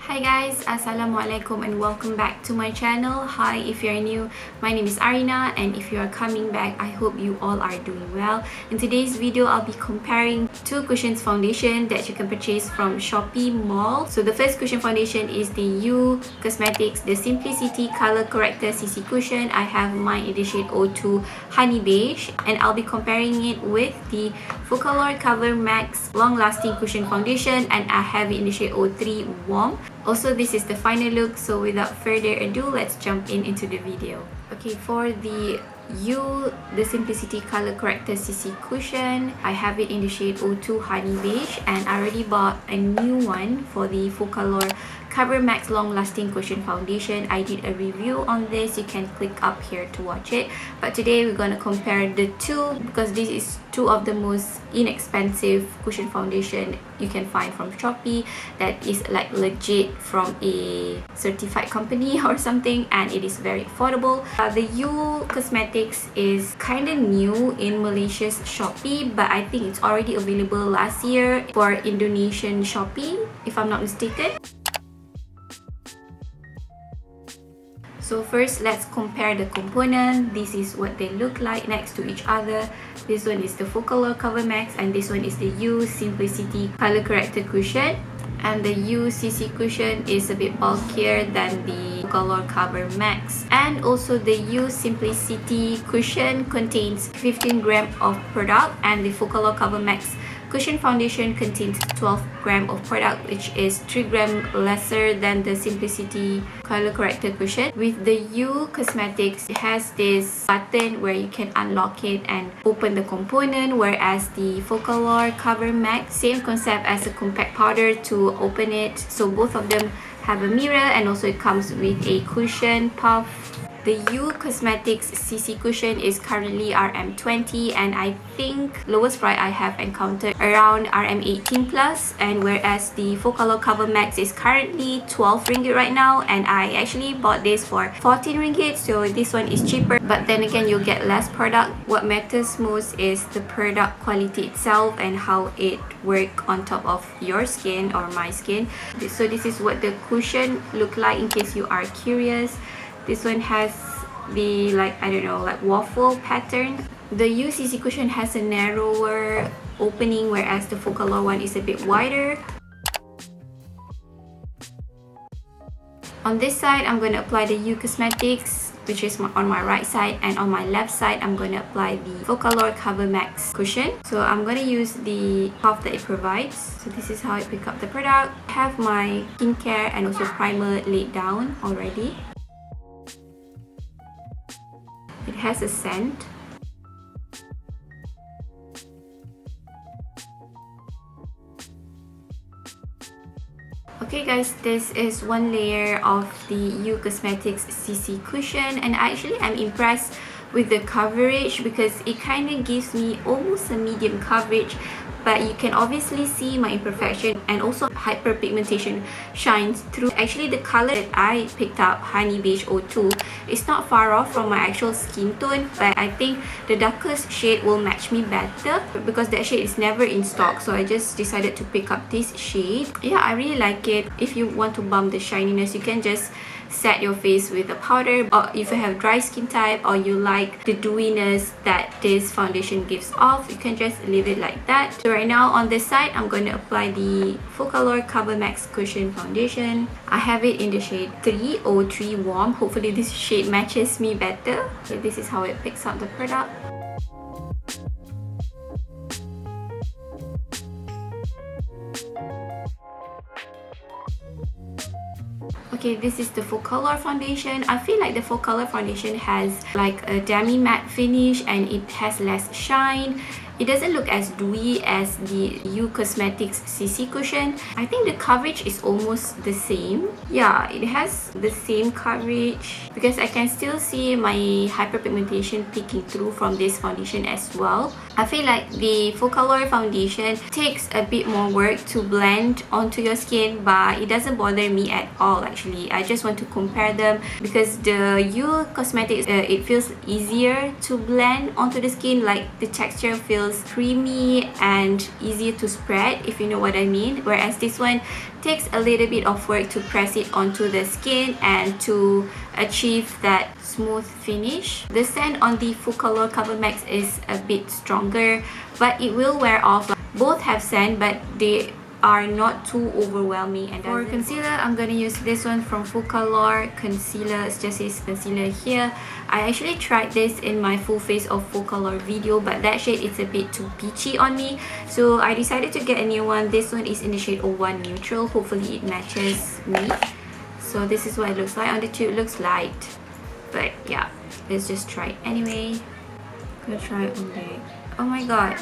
Hi guys, Assalamualaikum and welcome back to my channel. Hi, if you're new, my name is Arina, and if you are coming back, I hope you all are doing well. In today's video, I'll be comparing two cushions foundation that you can purchase from Shopee Mall. So the first cushion foundation is the Y.O.U Cosmetics, the Simplicity Color Corrector CC Cushion. I have mine in the shade 02 Honey Beige, and I'll be comparing it with the Focallure covermax Long Lasting Cushion Foundation, and I have it in the shade 03 Warm. Also, this is the final look, so without further ado, let's jump into the video. Okay, for the Y.O.U, the Simplicity Color Corrector CC Cushion, I have it in the shade 02 Honey Beige, and I already bought a new one for the Focallure covermax Long Lasting Cushion Foundation. I did a review on this, you can click up here to watch it. But today we're gonna compare the two because this is two of the most inexpensive cushion foundation you can find from Shopee that is like legit from a certified company or something, and it is very affordable. The Y.O.U Cosmetics is kind of new in Malaysia's Shopee, but I think it's already available last year for Indonesian Shopee, if I'm not mistaken. So first, let's compare the component. This is what they look like next to each other. This one is the Focallure covermax, and this one is the Y.O.U Simplicity Color Corrector Cushion. And the Y.O.U CC Cushion is a bit bulkier than the Focallure covermax. And also the Y.O.U Simplicity Cushion contains 15 grams of product, and the Focallure covermax Cushion Foundation contains 12 grams of product, which is 3 grams lesser than the Simplicity Color Corrector Cushion. With the Y.O.U Cosmetics, it has this button where you can unlock it and open the component, whereas the Focallure covermax, same concept as a compact powder to open it. So both of them have a mirror, and also it comes with a cushion puff. The Y.O.U Cosmetics CC Cushion is currently RM20, and I think lowest price I have encountered around RM18 plus, and whereas the Focallure covermax is currently 12 ringgit right now, and I actually bought this for 14 ringgit, so this one is cheaper. But then again, you'll get less product. What matters most is the product quality itself and how it works on top of your skin or my skin. So this is what the cushion look like in case you are curious. This one has the waffle pattern. The Y.O.U CC Cushion has a narrower opening, whereas the Focallure one is a bit wider. On this side, I'm going to apply the Y.O.U Cosmetics, which is on my right side, and on my left side, I'm going to apply the Focallure covermax cushion. So I'm going to use the puff that it provides. So this is how I pick up the product. I have my skincare and also primer laid down already. It has a scent. Okay guys, this is one layer of the Y.O.U Cosmetics CC Cushion, and actually I'm impressed with the coverage because it kind of gives me almost a medium coverage, but you can obviously see my imperfection, and also hyperpigmentation shines through. Actually, the color that I picked up, Honey Beige 02, is not far off from my actual skin tone, but I think the darkest shade will match me better because that shade is never in stock, so I just decided to pick up this shade. Yeah, I really like it. If you want to bump the shininess, you can just set your face with a powder, or if you have dry skin type or you like the dewiness that this foundation gives off, you can just leave it like that. So right now on this side, I'm going to apply the Focallure covermax cushion foundation. I have it in the shade 303 Warm. Hopefully this shade matches me better. So this is how it picks up the product. Okay, this is the Focallure foundation. I feel like the Focallure foundation has like a demi matte finish and it has less shine. It doesn't look as dewy as the Y.O.U Cosmetics CC Cushion. I think the coverage is almost the same. Yeah, it has the same coverage because I can still see my hyperpigmentation peeking through from this foundation as well. I feel like the Focallure foundation takes a bit more work to blend onto your skin, but it doesn't bother me at all actually. I just want to compare them because the Y.O.U Cosmetics, it feels easier to blend onto the skin, like the texture feels feels creamy and easier to spread, if you know what I mean, whereas this one takes a little bit of work to press it onto the skin and to achieve that smooth finish. The scent on the Focallure Covermax is a bit stronger, but it will wear off. Both have scent, but they are not too overwhelming. And for concealer, I'm gonna use this one from Focallure concealer. It just says concealer here. I actually tried this in my full face of Focallure video, but that shade is a bit too peachy on me, so I decided to get a new one. This one is in the shade 01 Neutral. Hopefully it matches me. So this is what it looks like. On the tube it looks light, but yeah, let's just try it anyway. I'm gonna try it on there. Oh my god,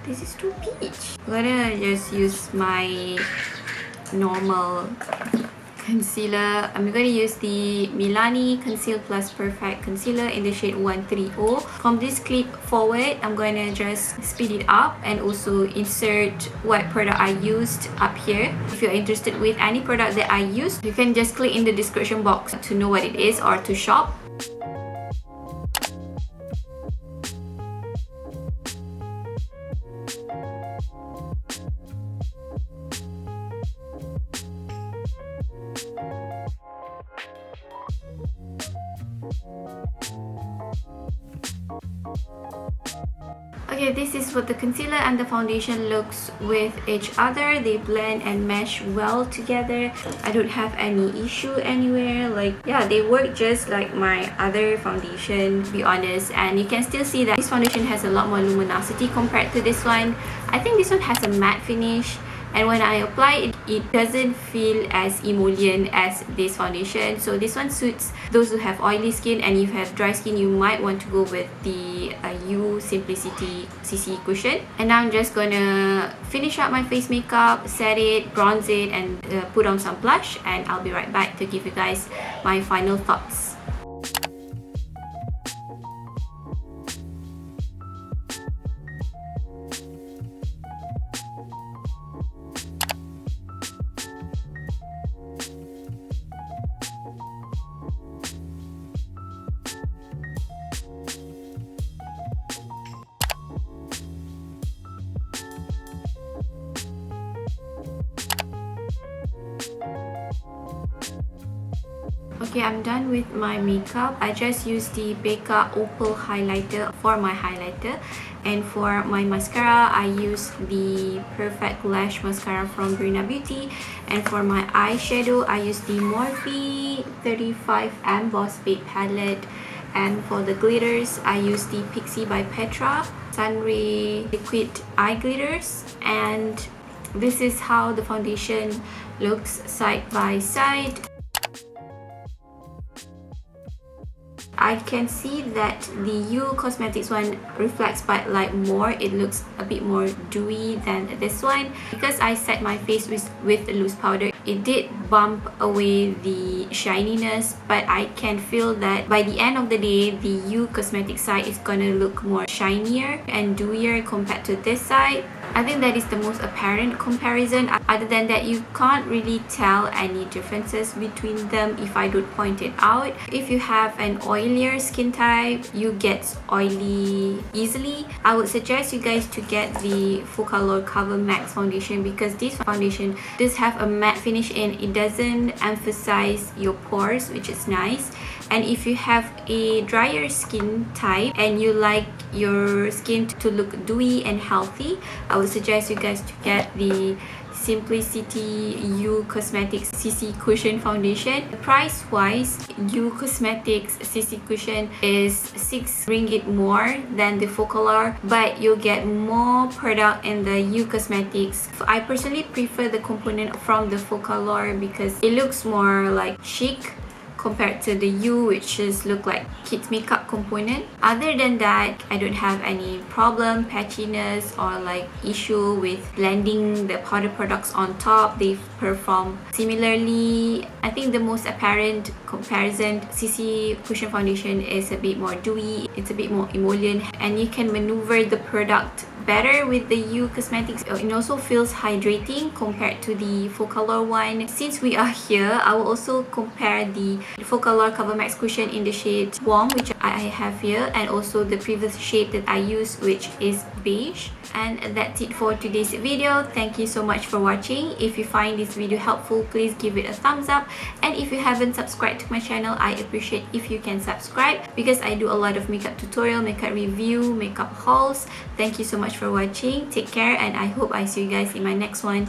this is too peach. I'm gonna just use my normal concealer. I'm gonna use the Milani Conceal Plus Perfect Concealer in the shade 130. From this clip forward, I'm gonna just speed it up and also insert what product I used up here. If you're interested with any product that I used, you can just click in the description box to know what it is or to shop. Okay, this is what the concealer and the foundation looks with each other. They blend and mesh well together. I don't have any issue anywhere. Like, yeah, they work just like my other foundation, to be honest. And you can still see that this foundation has a lot more luminosity compared to this one. I think this one has a matte finish, and when I apply it, it doesn't feel as emollient as this foundation. So this one suits those who have oily skin, and if you have dry skin, you might want to go with the Y.O.U Simplicity CC Cushion. And now I'm just gonna finish up my face makeup, set it, bronze it, and put on some blush, and I'll be right back to give you guys my final thoughts. Okay, I'm done with my makeup. I just used the Becca Opal highlighter for my highlighter, and for my mascara, I used the Perfect Lash mascara from Brina Beauty, and for my eyeshadow, I used the Morphe 35M Boss Babe palette, and for the glitters, I used the Pixie by Petra Sunray liquid eye glitters. And this is how the foundation looks side by side. I can see that the Y.O.U Cosmetics one reflects white light more. It looks a bit more dewy than this one. Because I set my face with loose powder, it did bump away the shininess, but I can feel that by the end of the day, the Y.O.U Cosmetics side is gonna look more shinier and dewier compared to this side. I think that is the most apparent comparison. Other than that, you can't really tell any differences between them if I don't point it out. If you have an oilier skin type, you get oily easily, I would suggest you guys to get the Focallure Cover Max foundation, because this foundation does have a matte finish and it doesn't emphasize your pores, which is nice. And if you have a drier skin type and you like your skin to look dewy and healthy, I would suggest you guys to get the Simplicity Y.O.U Cosmetics CC Cushion Foundation. Price wise, Y.O.U Cosmetics CC Cushion is 6 ringgit more than the Focallure, but you'll get more product in the Y.O.U Cosmetics. I personally prefer the component from the Focallure because it looks more like chic compared to the Y.O.U, which just look like kids makeup component. Other than that, I don't have any problem, patchiness, or like issue with blending the powder products on top. They perform similarly. I think the most apparent comparison, CC Cushion Foundation is a bit more dewy, it's a bit more emollient, and you can maneuver the product better with the Y.O.U Cosmetics. It also feels hydrating compared to the Focallure one. Since we are here, I will also compare the Focallure Covermax cushion in the shade Warm, which I have here, and also the previous shade that I used, which is Beige. And that's it for today's video. Thank you so much for watching. If you find this video helpful, please give it a thumbs up, and if you haven't subscribed to my channel, I appreciate if you can subscribe, because I do a lot of makeup tutorial, makeup review, makeup hauls. Thank you so much for watching. Take care, and I hope I see you guys in my next one.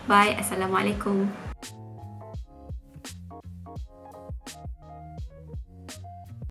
Bye. Assalamualaikum.